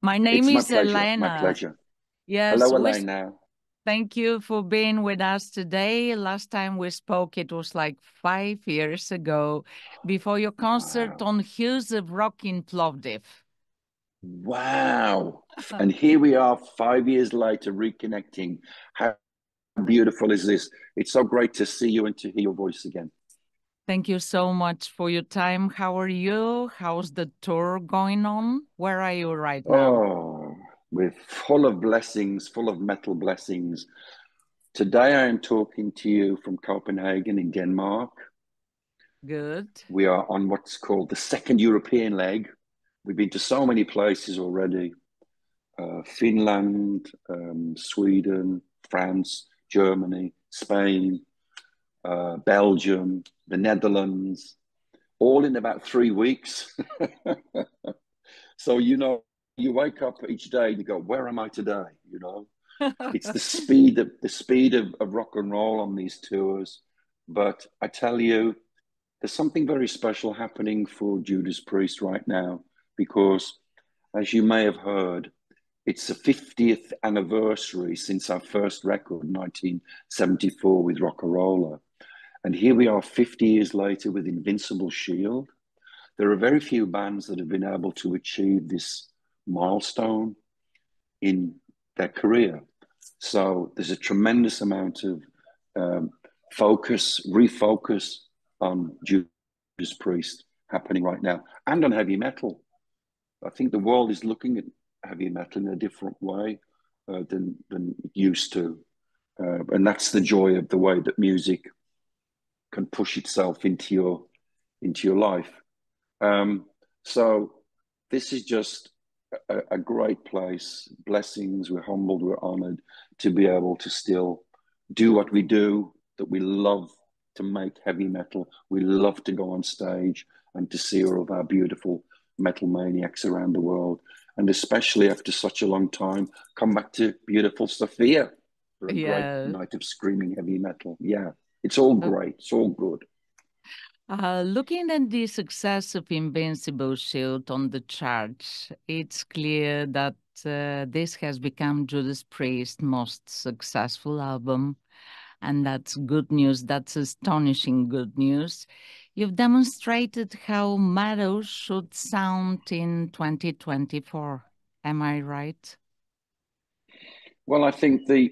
My name It's my is pleasure, my Elena. pleasure. Yes, Hello, Elena. thank you for being with us today. Last time we spoke, it was like 5 years ago, before your concert Wow. on Hughes of Rock in Plovdiv. Wow. And here we are 5 years later reconnecting. How beautiful is this? It's so great to see you and to hear your voice again. Thank you so much for your time. How are you? How's the tour going on? Where are you right now? Oh, we're full of blessings, full of metal blessings. Today I am talking to you from Copenhagen in Denmark. Good. We are on what's called the second European leg. We've been to so many places already. Finland, Sweden, France, Germany, Spain, Belgium, the Netherlands, all in about 3 weeks. So, you wake up each day and you go, where am I today? It's the speed of rock and roll on these tours. But I tell you, there's something very special happening for Judas Priest right now, because as you may have heard, it's the 50th anniversary since our first record, 1974, with Rock'n'Roller. And here we are 50 years later with Invincible Shield. There are very few bands that have been able to achieve this milestone in their career. So there's a tremendous amount of refocus on Judas Priest happening right now, and on heavy metal. I think the world is looking at heavy metal in a different way than it used to. And that's the joy of the way that music can push itself into your life. So this is just a great place. Blessings. We're humbled. We're honored to be able to still do what we do, that we love to make heavy metal. We love to go on stage and to see all of our beautiful metal maniacs around the world. And especially after such a long time, come back to beautiful Sofia for a great night of screaming heavy metal. Yeah, it's all great. It's all good. Looking at the success of Invincible Shield on the charts, it's clear that this has become Judas Priest's most successful album. And that's good news. That's astonishing good news. You've demonstrated how metal should sound in 2024. Am I right? Well, I think the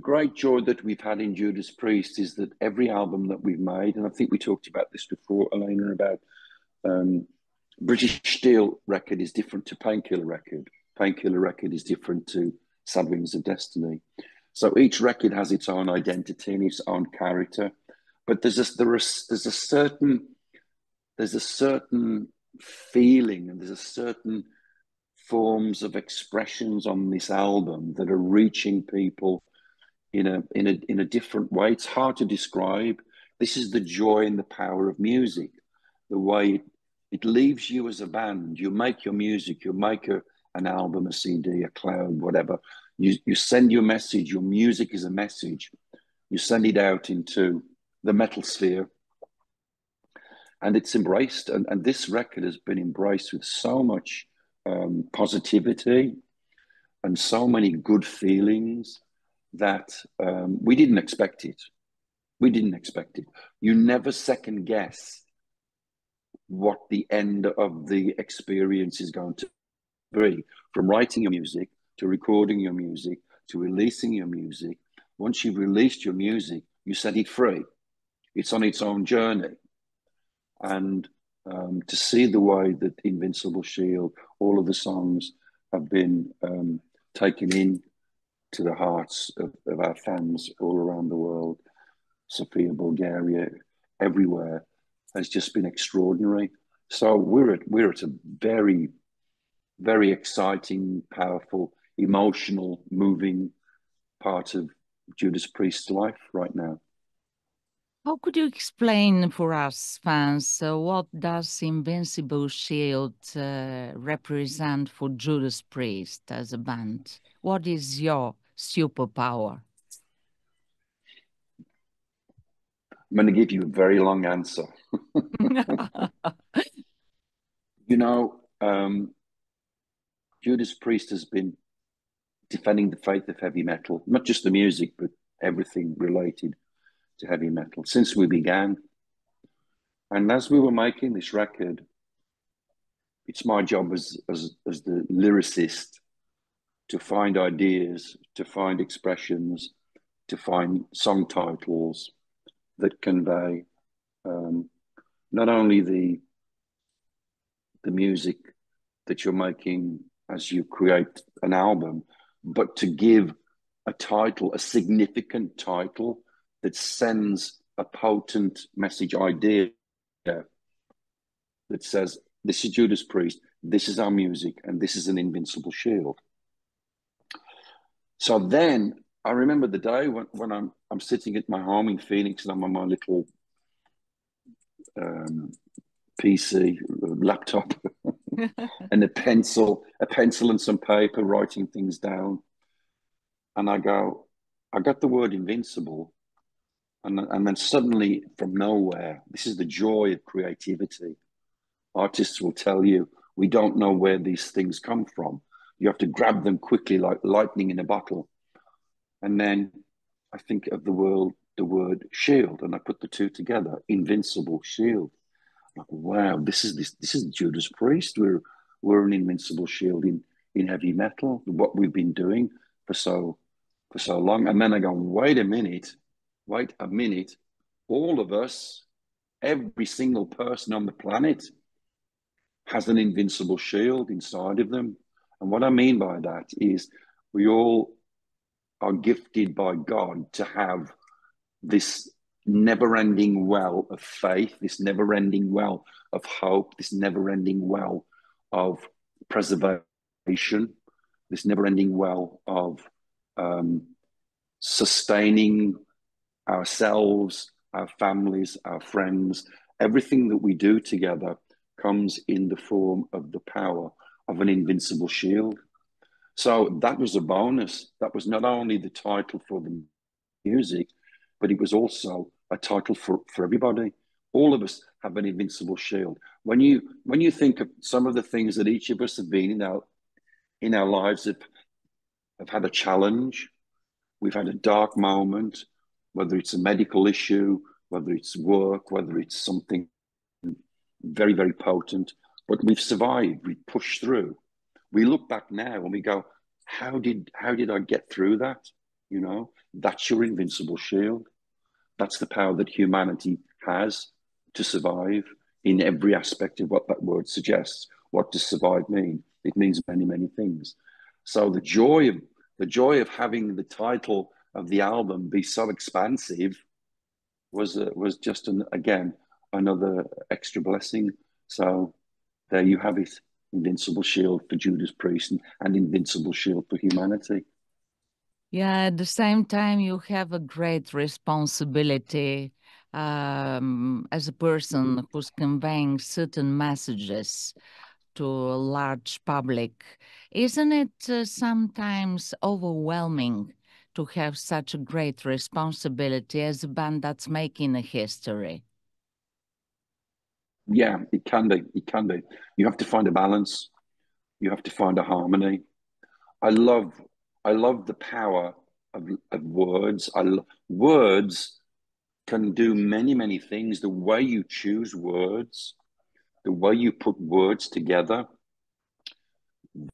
great joy that we've had in Judas Priest is that every album that we've made, and I think we talked about this before, Elena, about British Steel record is different to Painkiller record. Painkiller record is different to Sad Wings of Destiny. So each record has its own identity and its own character. But there's a certain feeling, and there's a certain forms of expressions on this album that are reaching people in a different way. It's hard to describe. This is the joy and the power of music, the way it leaves you as a band. You make your music, you make an album, a CD, a cloud, whatever. You send your message. Your music is a message. You send it out into the metal sphere, and it's embraced. And this record has been embraced with so much positivity and so many good feelings that we didn't expect it. We didn't expect it. You never second guess what the end of the experience is going to be. From writing your music, to recording your music, to releasing your music. Once you've released your music, you set it free. It's on its own journey. And to see the way that Invincible Shield, all of the songs have been taken in to the hearts of our fans all around the world, Sofia, Bulgaria, everywhere, has just been extraordinary. So we're at a very, very exciting, powerful, emotional, moving part of Judas Priest's life right now. How could you explain for us fans what does Invincible Shield represent for Judas Priest as a band? What is your superpower? I'm going to give you a very long answer. Judas Priest has been defending the faith of heavy metal, not just the music, but everything related to heavy metal since we began. And as we were making this record, it's my job as the lyricist to find ideas, to find expressions, to find song titles that convey not only the music that you're making as you create an album, but to give a title, a significant title that sends a potent message idea that says, this is Judas Priest, this is our music, and this is an invincible shield. So then I remember the day when I'm sitting at my home in Phoenix and I'm on my little PC, laptop, and a pencil and some paper, writing things down. And I got the word invincible. And then suddenly from nowhere, this is the joy of creativity. Artists will tell you, we don't know where these things come from. You have to grab them quickly like lightning in a bottle. And then I think of the word shield, and I put the two together, invincible shield. Like, wow, this is Judas Priest. We're an invincible shield in heavy metal, what we've been doing for so long. And then I go, wait a minute, all of us, every single person on the planet has an invincible shield inside of them. And what I mean by that is we all are gifted by God to have this never-ending well of faith, this never-ending well of hope, this never-ending well of preservation, this never-ending well of sustaining ourselves, our families, our friends. Everything that we do together comes in the form of the power of an invincible shield. So that was a bonus. That was not only the title for the music, but it was also a title for everybody. All of us have an invincible shield. When you think of some of the things that each of us have been in our lives, have had a challenge, we've had a dark moment, whether it's a medical issue, whether it's work, whether it's something very, very potent, but we've survived, we've pushed through. We look back now and we go, how did I get through that? You know, that's your invincible shield. That's the power that humanity has to survive in every aspect of what that word suggests. What does survive mean? It means many, many things. So the joy of having the title of the album be so expansive was just again another extra blessing. So there you have it. Invincible shield for Judas Priest and invincible shield for humanity. Yeah, at the same time, you have a great responsibility as a person who's conveying certain messages to a large public. Isn't it sometimes overwhelming to have such a great responsibility as a band that's making a history? Yeah, it can be. It can be. You have to find a balance. You have to find a harmony. I love the power of words. Words can do many, many things. The way you choose words, the way you put words together,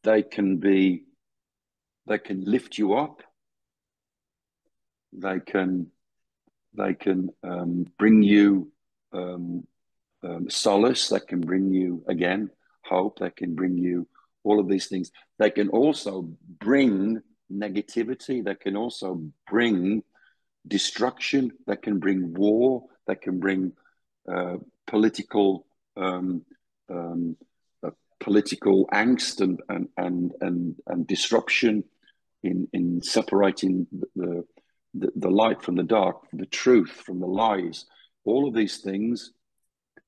they can lift you up. They can bring you solace. That can bring you, again, hope. That can bring you all of these things. They can also bring negativity. That can also bring destruction. That can bring war. That can bring political angst and disruption in separating the light from the dark, the truth from the lies. All of these things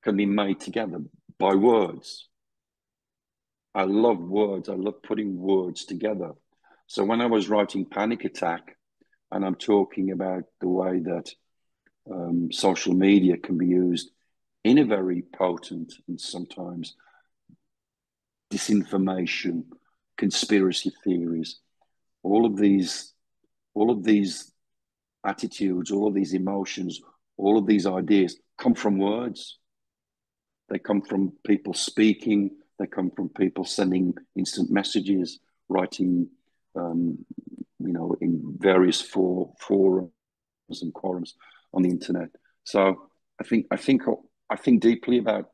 can be made together by words. I love words. I love putting words together. So when I was writing Panic Attack, and I'm talking about the way that social media can be used in a very potent and sometimes disinformation conspiracy theories, all of these attitudes, all of these emotions, all of these ideas come from words. They come from people speaking. They come from people sending instant messages, writing, in various forums and quorums on the internet. So I think deeply about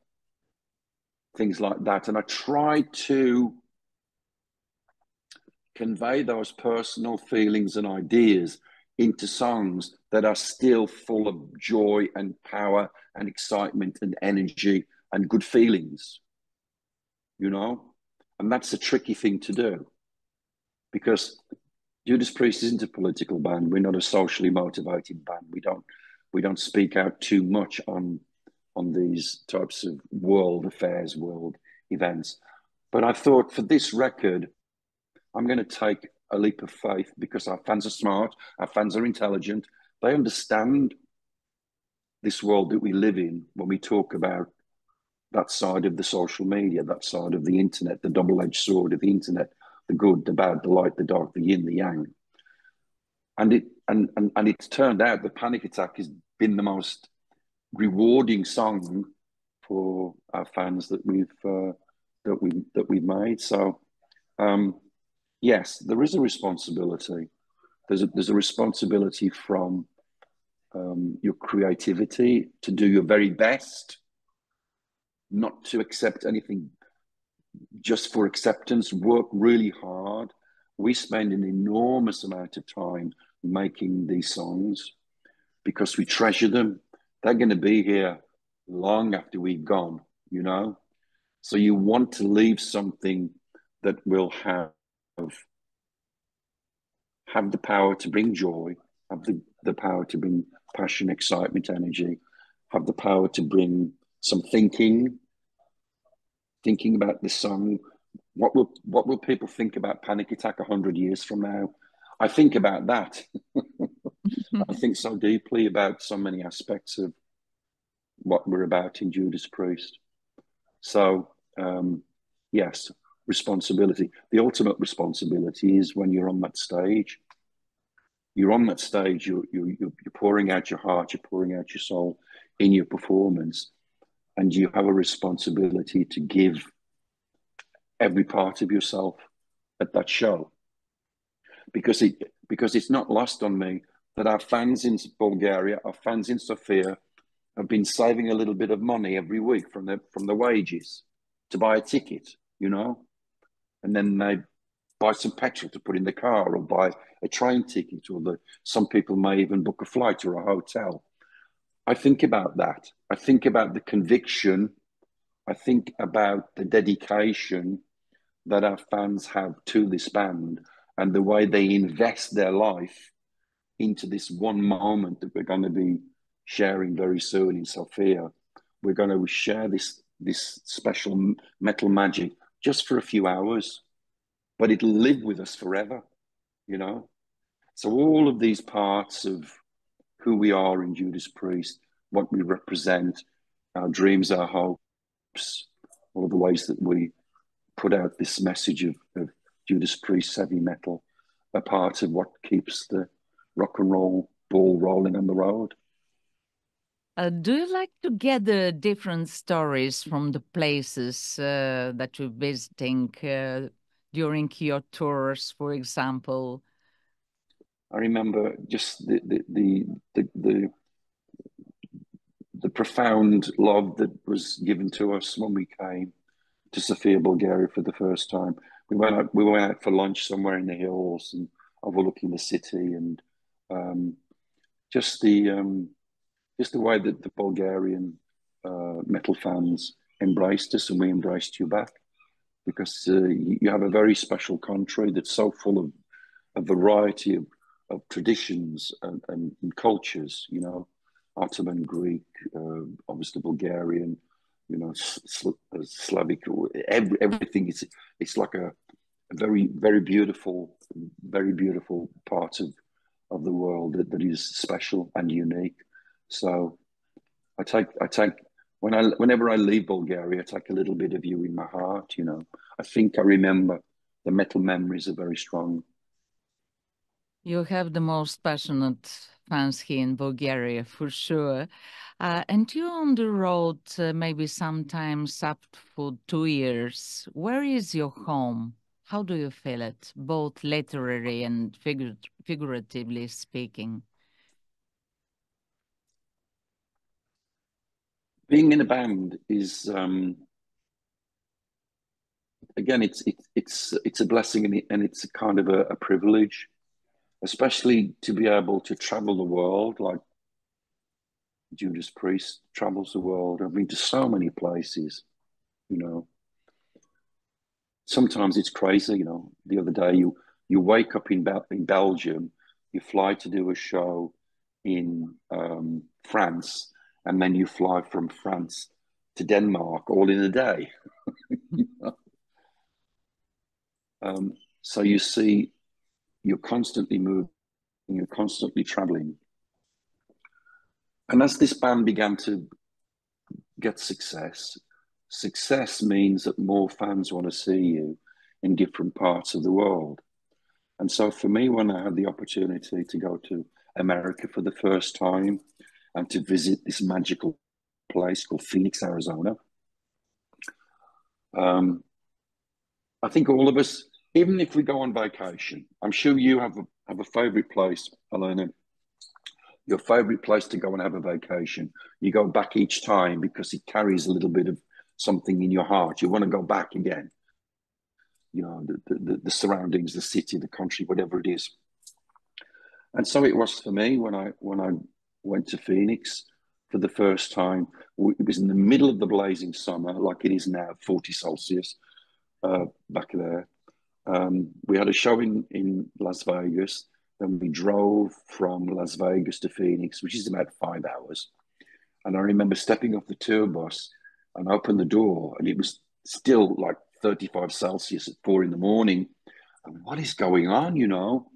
things like that, and I try to convey those personal feelings and ideas into songs that are still full of joy and power and excitement and energy and good feelings, and that's a tricky thing to do, because Judas Priest isn't a political band. We're not a socially motivated band. We don't speak out too much on these types of world affairs, world events. But I thought, for this record, I'm going to take a leap of faith, because our fans are smart, our fans are intelligent. They understand this world that we live in when we talk about that side of the social media, that side of the internet, the double-edged sword of the internet, the good, the bad, the light, the dark, the yin, the yang. And it's turned out that Panic Attack has been the most rewarding song for our fans that we've made. So yes, there is a responsibility. There's a responsibility from your creativity to do your very best, not to accept anything just for acceptance. Work really hard. We spend an enormous amount of time making these songs because we treasure them. They're going to be here long after we've gone, So you want to leave something that will have the power to bring joy, have the power to bring passion, excitement, energy, have the power to bring some thinking about the song. What will people think about Panic Attack 100 years from now? I think about that. I think so deeply about so many aspects of what we're about in Judas Priest. So, yes, responsibility. The ultimate responsibility is when you're on that stage. You're on that stage, you're pouring out your heart, you're pouring out your soul in your performance, and you have a responsibility to give every part of yourself at that show. Because it's not lost on me that our fans in Bulgaria, our fans in Sofia, have been saving a little bit of money every week from the wages to buy a ticket, and then they buy some petrol to put in the car, or buy a train ticket, or some people may even book a flight or a hotel. I think about that. I think about the conviction. I think about the dedication that our fans have to this band, and the way they invest their life into this one moment that we're going to be sharing very soon in Sofia. We're going to share this special metal magic just for a few hours, but it'll live with us forever, So all of these parts of who we are in Judas Priest, what we represent, our dreams, our hopes, all the ways that we put out this message of Judas Priest heavy metal, a part of what keeps the rock and roll ball rolling on the road. Do you like to gather different stories from the places that you're visiting during your tours, for example? I remember just the profound love that was given to us when we came to Sofia, Bulgaria for the first time. We went out for lunch somewhere in the hills and overlooking the city, and just the way that the Bulgarian metal fans embraced us, and we embraced you back, because you have a very special country that's so full of a variety of traditions and cultures, Ottoman, Greek, obviously Bulgarian, Slavic, everything. It's like a very, very beautiful part of the world that is special and unique. So I take whenever I leave Bulgaria, I take a little bit of you in my heart. I think I remember the metal memories are very strong. You have the most passionate fans here in Bulgaria, for sure. And you're on the road maybe sometimes up for 2 years. Where is your home? How do you feel it, both literary and figuratively speaking? Being in a band is, again, it's a blessing, and it's a kind of a privilege, especially to be able to travel the world like Judas Priest travels the world. I've been to so many places, you know. Sometimes it's crazy, you know. The other day, you wake up in Belgium, you fly to do a show in France, and then you fly from France to Denmark all in a day. You know? So you see, you're constantly moving, you're constantly traveling. And as this band began to get success, success means that more fans want to see you in different parts of the world. And so for me, when I had the opportunity to go to America for the first time and to visit this magical place called Phoenix, Arizona, I think all of us, even if we go on vacation, I'm sure you have a favorite place, Elena, your favorite place to go and have a vacation. You go back each time because it carries a little bit of something in your heart. You want to go back again. You know, the surroundings, the city, the country, whatever it is. And so it was for me when I went to Phoenix for the first time. It was in the middle of the blazing summer, like it is now, 40 Celsius back there. We had a show in Las Vegas. Then we drove from Las Vegas to Phoenix, which is about 5 hours. And I remember stepping off the tour bus and opened the door, and it was still like 35 Celsius at 4 in the morning. And what is going on, you know?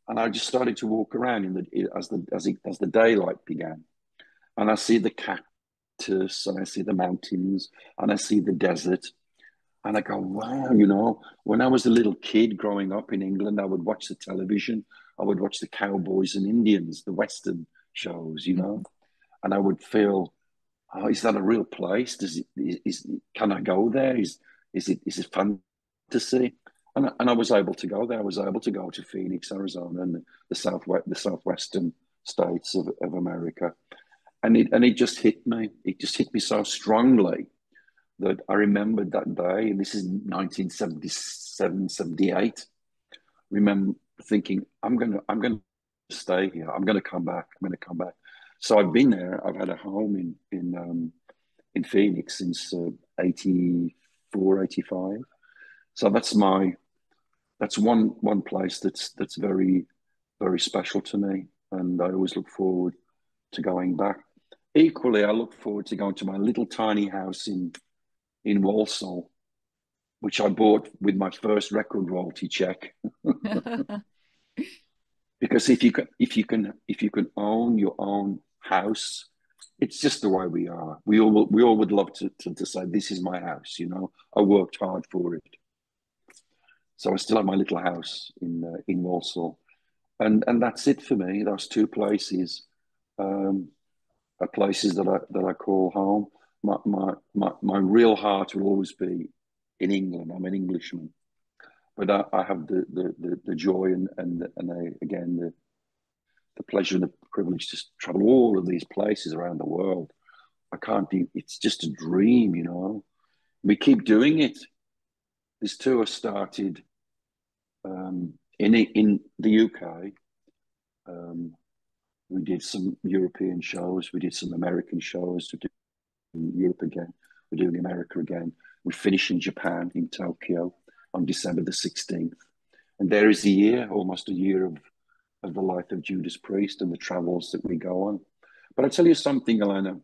And I just started to walk around as the daylight began. And I see the cactus, and I see the mountains, and I see the desert. And I go, wow, you know, when I was a little kid growing up in England, I would watch the television. I would watch the cowboys and Indians, the Western shows, you know, and I would feel, oh, is that a real place? Can I go there? Is it fantasy? And I was able to go there. I was able to go to Phoenix, Arizona, and the southwestern states of America. And it just hit me. It just hit me so strongly that I remembered that day, and this is 1977, 78. Remember thinking, I'm gonna stay here. I'm gonna come back. I'm gonna come back. So I've been there. I've had a home in Phoenix since 84, 85. So that's one place that's very, very special to me, and I always look forward to going back. Equally, I look forward to going to my little tiny house in Walsall, which I bought with my first record royalty check. Because if you can own your own house, it's just the way we are. We all would love to say, this is my house, you know. I worked hard for it. So I still have my little house in Walsall. And that's it for me. Those two places are places that I call home. My real heart will always be in England. I'm an Englishman, but I have the joy and again the pleasure and the privilege to travel all of these places around the world. It's just a dream, you know. We keep doing it. This tour started in the UK. We did some European shows. We did some American shows. We did Europe again. We're doing America again. We finish in Japan, in Tokyo, on December the 16th. And there is almost a year of the life of Judas Priest and the travels that we go on. But I tell you something, Elena,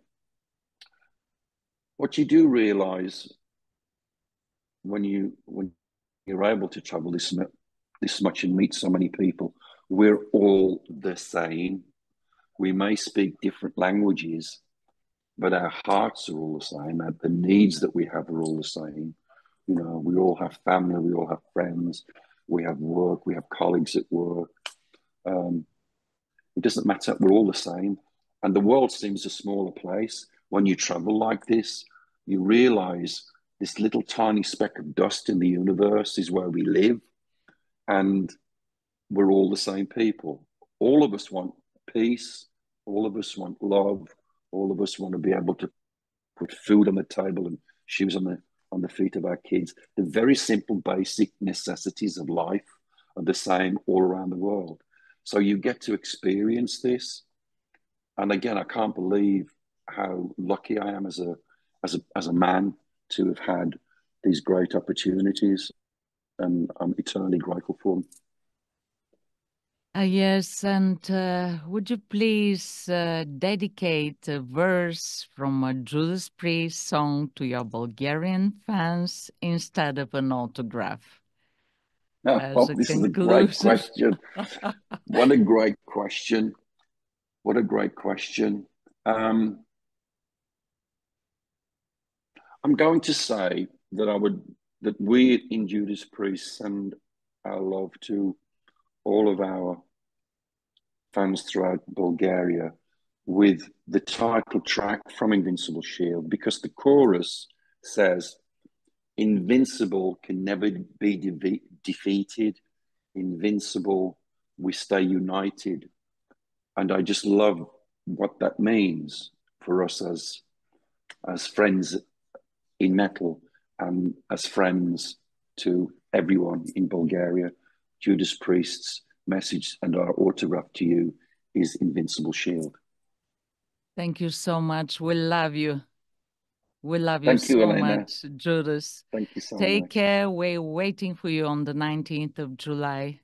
what you do realize when you're able to travel this much and meet so many people, we're all the same. We may speak different languages, but our hearts are all the same. The needs that we have are all the same. You know, we all have family, we all have friends, we have work, we have colleagues at work. It doesn't matter, we're all the same. And the world seems a smaller place. When you travel like this, you realize this little tiny speck of dust in the universe is where we live. And we're all the same people. All of us want peace. All of us want love. All of us want to be able to put food on the table and shoes on the feet of our kids. The very simple, basic necessities of life are the same all around the world. So you get to experience this. And again, I can't believe how lucky I am as a man to have had these great opportunities, and I'm eternally grateful for them. Yes, and would you please dedicate a verse from a Judas Priest song to your Bulgarian fans instead of an autograph? This is a great question. What a great question. What a great question. I'm going to say that we in Judas Priest send our love to all of our fans throughout Bulgaria with the title track from Invincible Shield, because the chorus says, "Invincible can never be defeated. Invincible, we stay united." And I just love what that means for us as friends in metal and as friends to everyone in Bulgaria. Judas Priest's message and our autograph to you is Invincible Shield. Thank you so much. We love you. We love you so much, Judas. Thank you so much. Take care. We're waiting for you on the 19th of July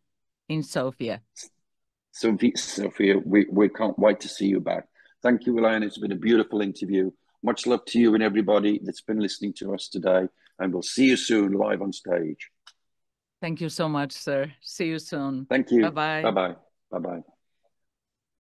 in Sofia. Sophia, we can't wait to see you back. Thank you, Elena. It's been a beautiful interview. Much love to you and everybody that's been listening to us today. And we'll see you soon live on stage. Thank you so much, sir. See you soon. Thank you. Bye-bye. Bye-bye. Bye-bye.